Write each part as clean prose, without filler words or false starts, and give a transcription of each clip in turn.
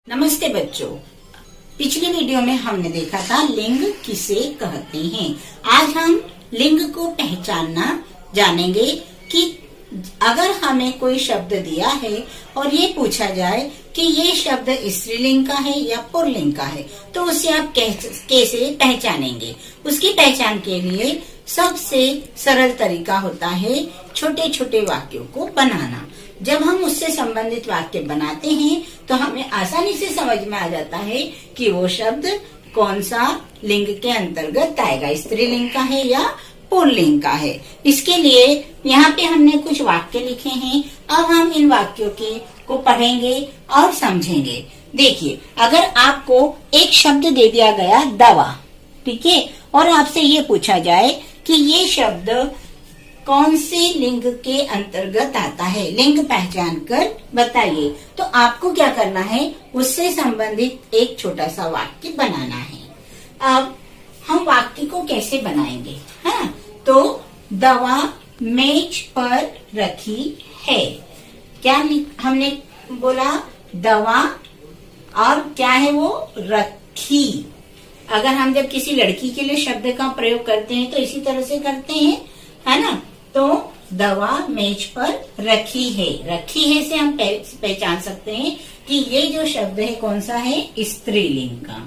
नमस्ते बच्चों। पिछली वीडियो में हमने देखा था लिंग किसे कहते हैं। आज हम लिंग को पहचानना जानेंगे कि अगर हमें कोई शब्द दिया है और ये पूछा जाए कि ये शब्द स्त्रीलिंग का है या पुल्लिंग का है तो उसे आप कैसे पहचानेंगे। उसकी पहचान के लिए सबसे सरल तरीका होता है छोटे छोटे वाक्यों को बनाना। जब हम उससे संबंधित वाक्य बनाते हैं तो हमें आसानी से समझ में आ जाता है कि वो शब्द कौन सा लिंग के अंतर्गत आएगा, स्त्रीलिंग का है या पुल्लिंग का है। इसके लिए यहाँ पे हमने कुछ वाक्य लिखे हैं। अब हम इन वाक्यों को पढ़ेंगे और समझेंगे। देखिए, अगर आपको एक शब्द दे दिया गया दवा, ठीक है, और आपसे ये पूछा जाए कि ये शब्द कौन से लिंग के अंतर्गत आता है, लिंग पहचान कर बताइए, तो आपको क्या करना है, उससे संबंधित एक छोटा सा वाक्य बनाना है। अब हम वाक्य को कैसे बनाएंगे, हाँ, तो दवा मेज पर रखी है। क्या हमने बोला, दवा और क्या है वो, रखी। अगर हम जब किसी लड़की के लिए शब्द का प्रयोग करते हैं तो इसी तरह से करते हैं, है ना। तो दवा मेज पर रखी है, रखी है से हम पहचान सकते हैं कि ये जो शब्द है कौन सा है, स्त्रीलिंग का।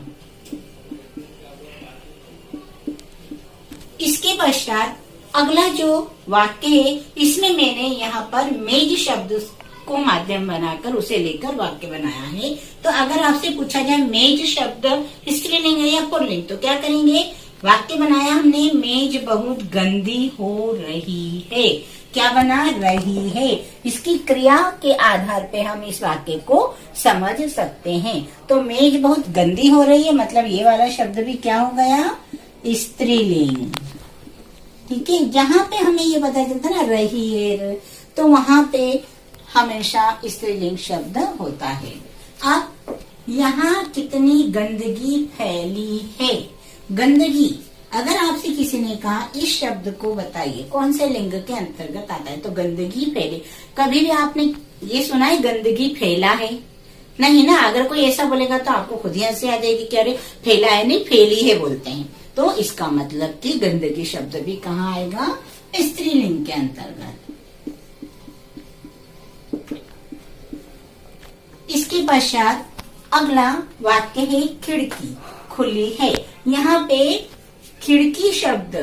इसके पश्चात अगला जो वाक्य है, इसमें मैंने यहाँ पर मेज शब्द को माध्यम बनाकर उसे लेकर वाक्य बनाया है। तो अगर आपसे पूछा जाए मेज शब्द स्त्रीलिंग है या पुल्लिंग, तो क्या करेंगे, वाक्य बनाया हमने, मेज बहुत गंदी हो रही है। क्या बना रही है, इसकी क्रिया के आधार पे हम इस वाक्य को समझ सकते हैं। तो मेज बहुत गंदी हो रही है, मतलब ये वाला शब्द भी क्या हो गया, स्त्रीलिंग। ठीक है, जहाँ पे हमें ये पता चलता ना रही है, तो वहां पे हमेशा स्त्रीलिंग शब्द होता है। अब यहाँ कितनी गंदगी फैली है, गंदगी। अगर आपसे किसी ने कहा इस शब्द को बताइए कौन से लिंग के अंतर्गत आता है, तो गंदगी फैली। कभी भी आपने ये सुना है गंदगी फैला है, नहीं ना। अगर कोई ऐसा बोलेगा तो आपको खुद ही हंसी आ जाएगी कि अरे फैला है नहीं, फैली है बोलते हैं। तो इसका मतलब कि गंदगी शब्द भी कहाँ आएगा, स्त्रीलिंग के अंतर्गत। इसके पश्चात अगला वाक्य है खिड़की खुली है। यहाँ पे खिड़की शब्द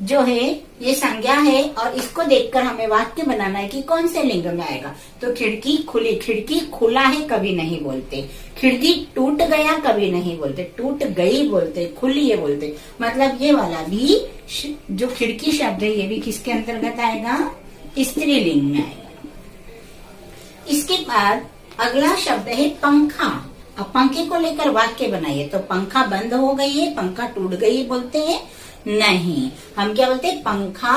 जो है ये संज्ञा है और इसको देखकर हमें वाक्य बनाना है कि कौन से लिंग में आएगा। तो खिड़की खुली, खिड़की खुला है कभी नहीं बोलते, खिड़की टूट गया कभी नहीं बोलते, टूट गई बोलते, खुली है बोलते। मतलब ये वाला भी जो खिड़की शब्द है ये भी किसके अंतर्गत आएगा, स्त्रीलिंग में आएगा। इसके बाद अगला शब्द है पंखा। अब पंखे को लेकर वाक्य बनाइए। तो पंखा बंद हो गई है, पंखा टूट गई बोलते हैं, नहीं, हम क्या बोलते हैं, पंखा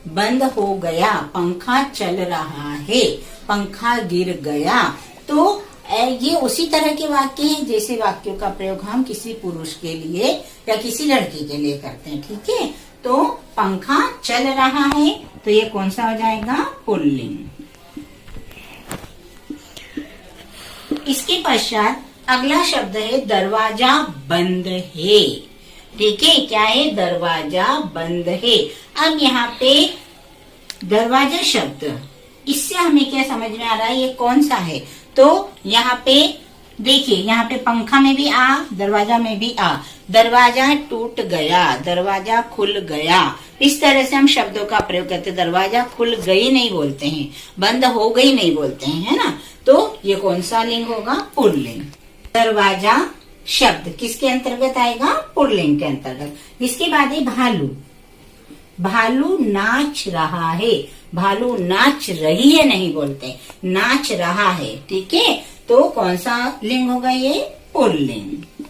बंद हो गया, पंखा चल रहा है, पंखा गिर गया। तो ये उसी तरह के वाक्य हैं जैसे वाक्यों का प्रयोग हम किसी पुरुष के लिए या किसी लड़की के लिए करते हैं। ठीक है, तो पंखा चल रहा है, तो ये कौन सा हो जाएगा, पुल्लिंग। इसके पश्चात अगला शब्द है दरवाजा बंद है। ठीक है, क्या है, दरवाजा बंद है। अब यहाँ पे दरवाजा शब्द, इससे हमें क्या समझ में आ रहा है, ये कौन सा है। तो यहाँ पे देखिए, यहाँ पे पंखा में भी आ, दरवाजा में भी आ। दरवाजा टूट गया, दरवाजा खुल गया, इस तरह से हम शब्दों का प्रयोग करते हैं। दरवाजा खुल गई नहीं बोलते हैं, बंद हो गई नहीं बोलते हैं, है ना। तो ये कौन सा लिंग होगा, पुल्लिंग। दरवाजा शब्द किसके अंतर्गत आएगा, पुल्लिंग के अंतर्गत। इसके बाद है भालू। भालू नाच रहा है, भालू नाच रही है नहीं बोलते, नाच रहा है। ठीक है, तो कौन सा लिंग होगा, ये पुल्लिंग।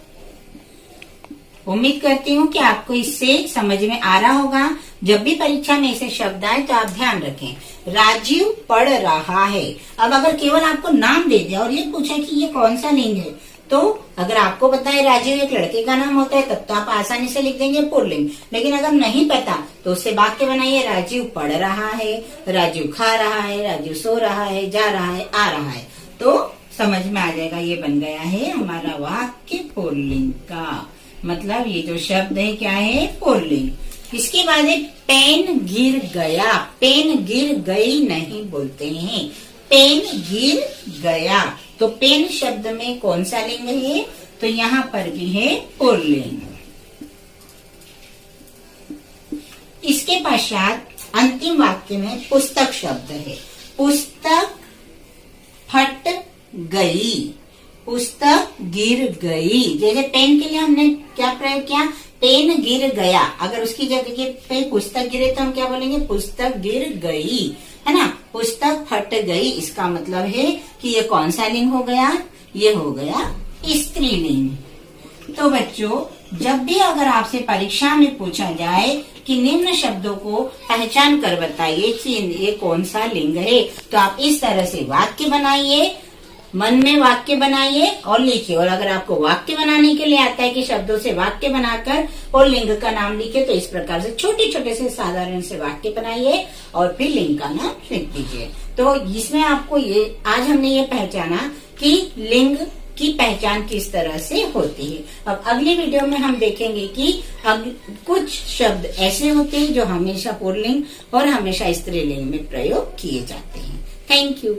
उम्मीद करती हूँ कि आपको इससे समझ में आ रहा होगा। जब भी परीक्षा में ऐसे शब्द आए तो आप ध्यान रखें। राजीव पढ़ रहा है। अब अगर केवल आपको नाम दे दिया और ये पूछा कि ये कौन सा लिंग है, तो अगर आपको पता है राजीव एक लड़के का नाम होता है तब तो आप आसानी से लिख देंगे पुल्लिंग। लेकिन अगर नहीं पता तो उससे वाक्य बनाइए, राजीव पढ़ रहा है, राजीव खा रहा है, राजीव सो रहा है, जा रहा है, आ रहा है। तो समझ में आ जाएगा। ये बन गया है हमारा वाक्य पुल्लिंग का, मतलब ये जो शब्द है क्या है, पुल्लिंग। इसके बाद है पेन गिर गया। पेन गिर गई नहीं बोलते हैं, पेन गिर गया। तो पेन शब्द में कौन सा लिंग है, तो यहाँ पर भी है पुल्लिंग। इसके पश्चात अंतिम वाक्य में पुस्तक शब्द है। पुस्तक फट गई, पुस्तक गिर गई। जैसे पेन के लिए हमने क्या प्रयोग किया, पेन गिर गया। अगर उसकी जगह पे पुस्तक गिरे तो हम क्या बोलेंगे, पुस्तक गिर गई, है ना। पुस्तक फट गई, इसका मतलब है कि ये कौन सा लिंग हो गया, ये हो गया स्त्रीलिंग। तो बच्चों, जब भी अगर आपसे परीक्षा में पूछा जाए कि निम्न शब्दों को पहचान कर बताइए कि ये कौन सा लिंग है, तो आप इस तरह से वाक्य बनाइए, मन में वाक्य बनाइए और लिखिए। और अगर आपको वाक्य बनाने के लिए आता है कि शब्दों से वाक्य बनाकर और लिंग का नाम लिखे, तो इस प्रकार से छोटे छोटे से साधारण से वाक्य बनाइए और फिर लिंग का नाम लिख दीजिए। तो इसमें आपको ये आज हमने ये पहचाना कि लिंग की पहचान किस तरह से होती है। अब अगली वीडियो में हम देखेंगे कि कुछ शब्द ऐसे होते हैं जो हमेशा पुल्लिंग और हमेशा स्त्रीलिंग में प्रयोग किए जाते हैं। Thank you.